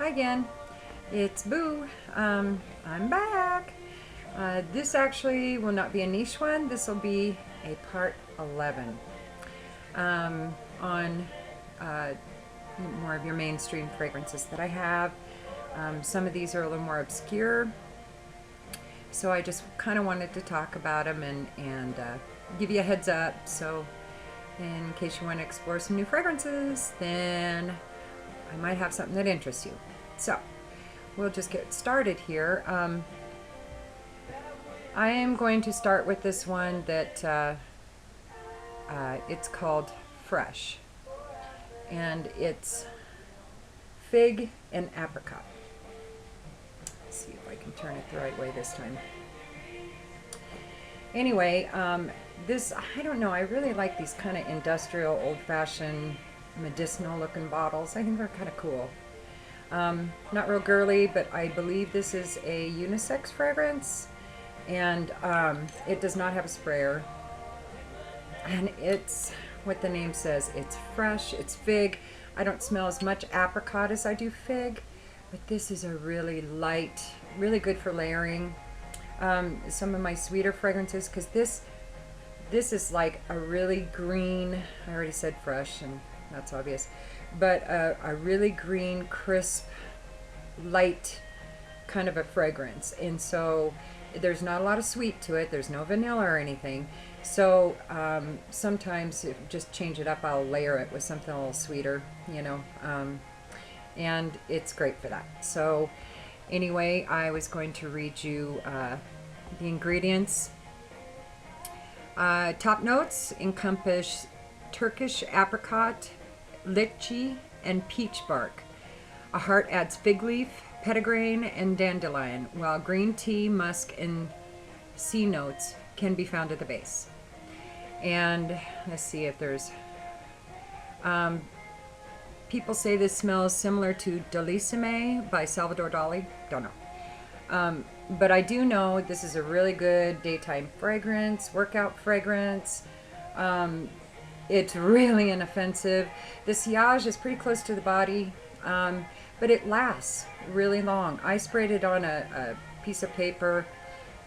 Hi again. It's Boo. I'm back. This actually will not be a niche one. This will be a part 11 on more of your mainstream fragrances that I have. Some of these are a little more obscure, so I just kind of wanted to talk about them and give you a heads up. So, in case you want to explore some new fragrances, then I might have something that interests you. So, we'll just get started here. I am going to start with this one that it's called Fresh, and it's fig and apricot. Let's see if I can turn it the right way this time. Anyway, this, I don't know, I really like these kind of industrial, old-fashioned, medicinal looking bottles. I think they're kind of cool. Not real girly, but I believe this is a unisex fragrance, and it does not have a sprayer. And it's what the name says. It's fresh, it's fig. I don't smell as much apricot as I do fig, but this is a really light, really good for layering. Some of my sweeter fragrances, because this is like a really green, I already said fresh, and that's obvious, but a really green, crisp, light kind of a fragrance. And so there's not a lot of sweet to it. There's no vanilla or anything. So sometimes just change it up. I'll layer it with something a little sweeter, you know, and it's great for that. So anyway, I was going to read you the ingredients. Top notes encompass Turkish apricot, lychee, and peach bark. A heart adds fig leaf, petitgrain, and dandelion, while green tea, musk, and sea notes can be found at the base. And let's see if there's... people say this smells similar to Delissime by Salvador Dali. Don't know. But I do know this is a really good daytime fragrance, workout fragrance. It's really inoffensive. The sillage is pretty close to the body, but it lasts really long. I sprayed it on a piece of paper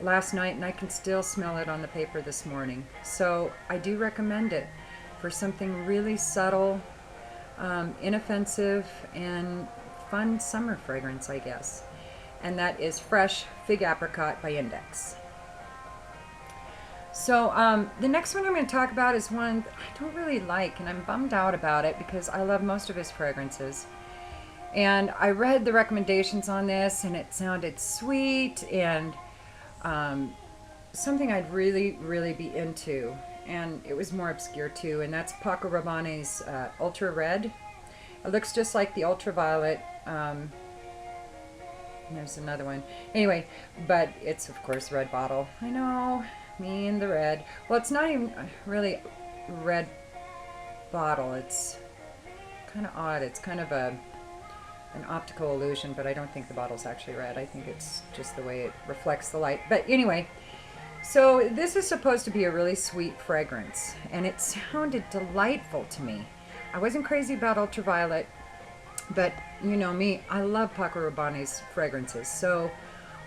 last night, and I can still smell it on the paper this morning. So I do recommend it for something really subtle, inoffensive, and fun summer fragrance, I guess. And that is Fresh Fig Apricot by Index. So the next one I'm going to talk about is one that I don't really like, and I'm bummed out about it because I love most of his fragrances. And I read the recommendations on this, and it sounded sweet and something I'd really, really be into. And it was more obscure too, and that's Paco Rabanne's Ultrared. It looks just like the Ultraviolet. There's another one. Anyway, but it's of course red bottle. I know, me and the red. Well, it's not even really red bottle. It's kind of odd. It's kind of an optical illusion, but I don't think the bottle's actually red. I think it's just the way it reflects the light. But anyway, so this is supposed to be a really sweet fragrance, and it sounded delightful to me. I wasn't crazy about Ultraviolet, but you know me, I love Paco Rabanne's fragrances. So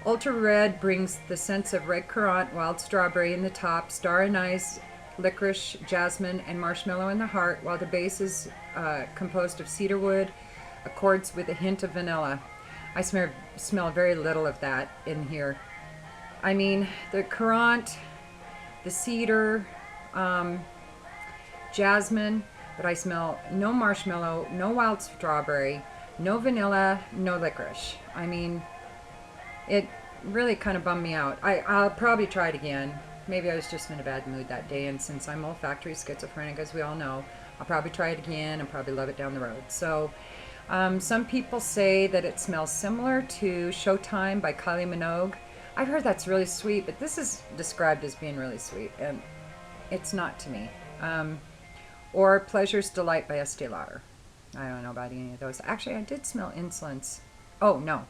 Ultrared brings the sense of red currant, wild strawberry in the top, star anise, licorice, jasmine, and marshmallow in the heart, while the base is composed of cedarwood, accords with a hint of vanilla. I smell very little of that in here. I mean, the currant, the cedar, jasmine, but I smell no marshmallow, no wild strawberry, no vanilla, no licorice. I mean, it really kind of bummed me out. I'll probably try it again. Maybe I was just in a bad mood that day, and since I'm olfactory schizophrenic, as we all know, I'll probably try it again and probably love it down the road. So, some people say that it smells similar to Showtime by Kylie Minogue. I've heard that's really sweet, but this is described as being really sweet, and it's not to me. Or Pleasure's Delight by Estelle. I don't know about any of those. Actually, I did smell Insolence. Oh, no.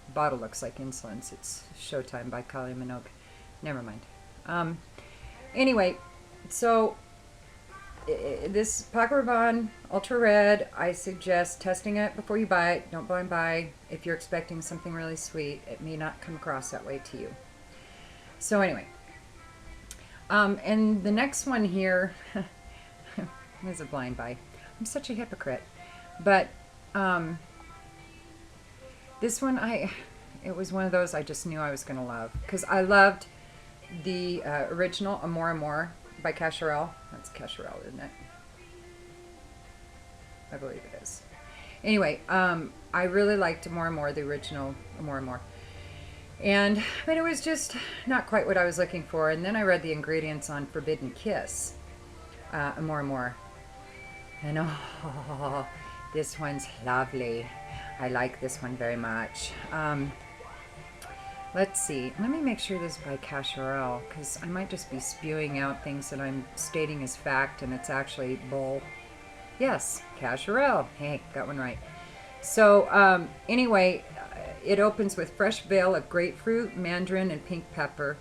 The bottle looks like Insolence. It's Showtime by Kylie Minogue. Never mind. Anyway, so this Paco Rabanne Ultra Red, I suggest testing it before you buy it. Don't blind buy. If you're expecting something really sweet, it may not come across that way to you. So anyway, and the next one here is a blind buy. I'm such a hypocrite. But this one, it was one of those I just knew I was going to love. Because I loved the original Amor by Cacharel. That's Cacharel, isn't it? I believe it is. Anyway, I really liked Amor, the original Amor. But it was just not quite what I was looking for. And then I read the ingredients on Forbidden Kiss, Amor. And oh, this one's lovely. I like this one very much. Let's see. Let me make sure this is by Cacharel, because I might just be spewing out things that I'm stating as fact, and it's actually bull. Yes, Cacharel. Hey, got one right. So anyway, it opens with fresh veil of grapefruit, mandarin, and pink pepper.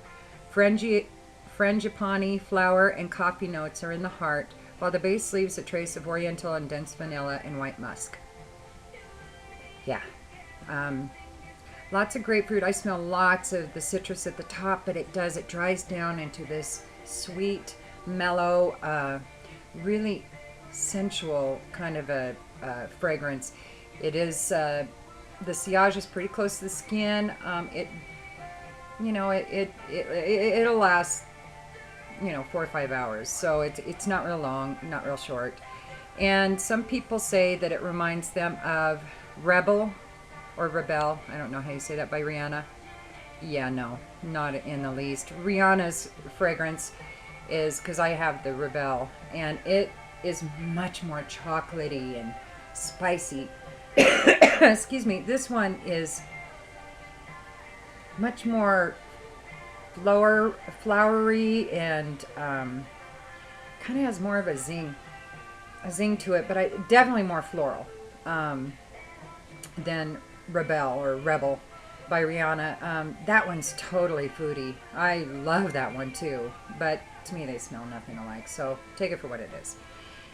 Frangipani, flower, and coffee notes are in the heart, while the base leaves a trace of oriental and dense vanilla and white musk. Yeah. Lots of grapefruit. I smell lots of the citrus at the top, but it dries down into this sweet, mellow, really sensual kind of a fragrance. It is, the sillage is pretty close to the skin. It'll last, 4 or 5 hours. So it's not real long, not real short. And some people say that it reminds them of Rebel or Rebel, I don't know how you say that, by Rihanna. Yeah, no, not in the least. Rihanna's fragrance is, because I have the Rebel, and it is much more chocolatey and spicy. Excuse me. This one is much more flowery and kind of has more of a zing to it, but definitely more floral than Rebel by Rihanna. That one's totally foodie. I love that one too, but to me they smell nothing alike, so take it for what it is.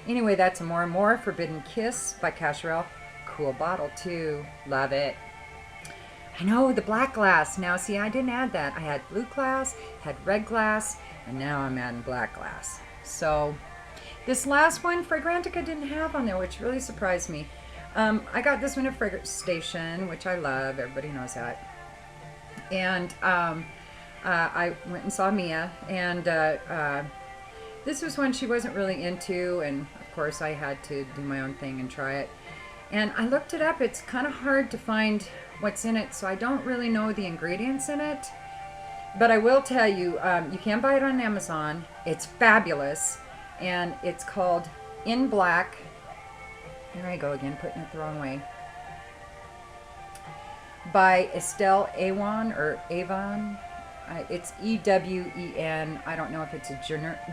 Anyway, that's Amor, Forbidden Kiss by Cacharel. Cool bottle too. Love it. I know, the black glass. Now see, I didn't add that. I had blue glass, had red glass, and now I'm adding black glass. So this last one, Fragrantica didn't have on there, which really surprised me. I got this one at Fragrance Station, which I love. Everybody knows that. And I went and saw Mia, and this was one she wasn't really into, and of course I had to do my own thing and try it. And I looked it up. It's kind of hard to find what's in it, so I don't really know the ingredients in it. But I will tell you, you can buy it on Amazon. It's fabulous, and it's called In Black. Here I go again, putting it the wrong way. By Estelle Ewen or Ewen. It's E-W-E-N. I don't know if it's a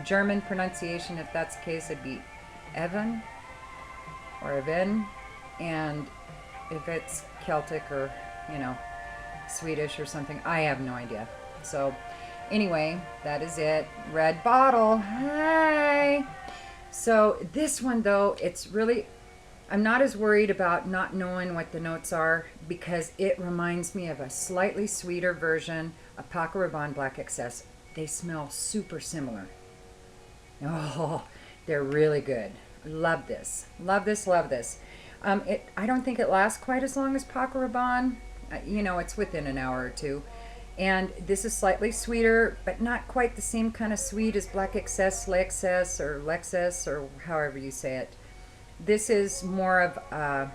German pronunciation. If that's the case, it'd be Ewen or Ewen. And if it's Celtic or, Swedish or something, I have no idea. So anyway, that is it. Red bottle. Hi. So this one, though, it's really, I'm not as worried about not knowing what the notes are, because it reminds me of a slightly sweeter version of Paco Rabanne Black Excess. They smell super similar. Oh, they're really good. Love this. Love this, love this. I don't think it lasts quite as long as Paco Rabanne. It's within an hour or two. And this is slightly sweeter, but not quite the same kind of sweet as Black Excess, Lexus, or Lexus, or however you say it. This is more of a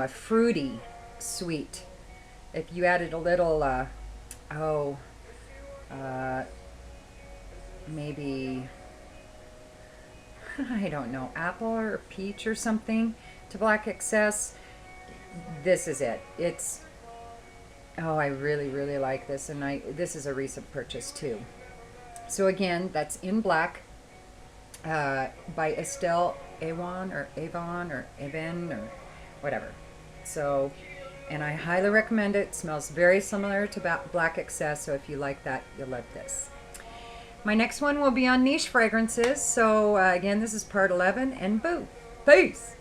fruity sweet. If you added a little, maybe, I don't know, apple or peach or something to Black Excess, this is it. I really, really like this, and this is a recent purchase too. So again, that's In Black by Estelle Ewen or Ewen or whatever. So, and I highly recommend it. It smells very similar to Black Excess, so if you like that, you'll love this. My next one will be on niche fragrances. So again, this is part 11, and boo. Peace.